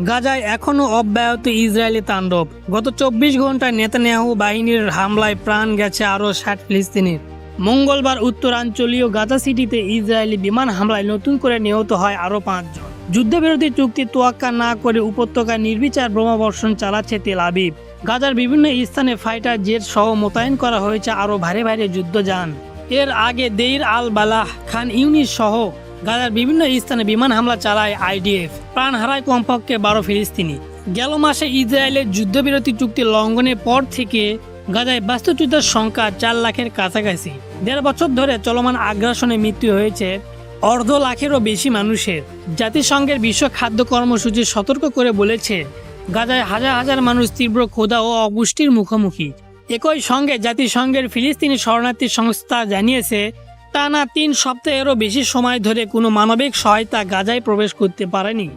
গাজায় এখনও অব্যাহত ইসরায়েলি তাণ্ডব। গত 24 ঘন্টায় নেতানিয়াহু বাহিনীর হামলায় প্রাণ গেছে আরও 60 ফিলিস্তিনির। মঙ্গলবার উত্তরাঞ্চলীয় গাজা সিটিতে ইসরায়েলি বিমান হামলায় নতুন করে নিহত হয় আরও 5 জন। যুদ্ধবিরতি চুক্তি তোয়াক্কা না করে উপত্যকায় নির্বিচার বোমাবর্ষণ চালাচ্ছে তেল আবিব। গাজার বিভিন্ন স্থানে ফাইটার জেট সহ মোতায়েন করা হয়েছে আরও ভারী ভারী যুদ্ধযান। এর আগে দেইর আল বালাহ, খান ইউনিস সহ গাজার বিভিন্ন স্থানে বিমান হামলা চালায় আইডিএফ। প্রাণ হারায় কমপক্ষে 12 ফিলিস্তিনি। গেল মাসে ইসরায়েলের যুদ্ধবিরতি চুক্তি লঙ্ঘনের পর থেকে গাজায় বাস্তুচ্যুতের সংখ্যা 4 লাখের কাছাকাছি। 1.5 বছর ধরে চলমান আগ্রাসনে মৃত্যু হয়েছে 1.5 লাখেরও বেশি মানুষের। জাতিসংঘের বিশ্ব খাদ্য কর্মসূচি সতর্ক করে বলেছে, গাজায় হাজার হাজার মানুষ তীব্র ক্ষুধা ও অপুষ্টির মুখোমুখি। একই সঙ্গে জাতিসংঘের ফিলিস্তিনি শরণার্থী সংস্থা জানিয়েছে, টানা 3 সপ্তাহেরও বেশি সময় ধরে কোনো মানবিক সহায়তা গাজায় প্রবেশ করতে পারেনি।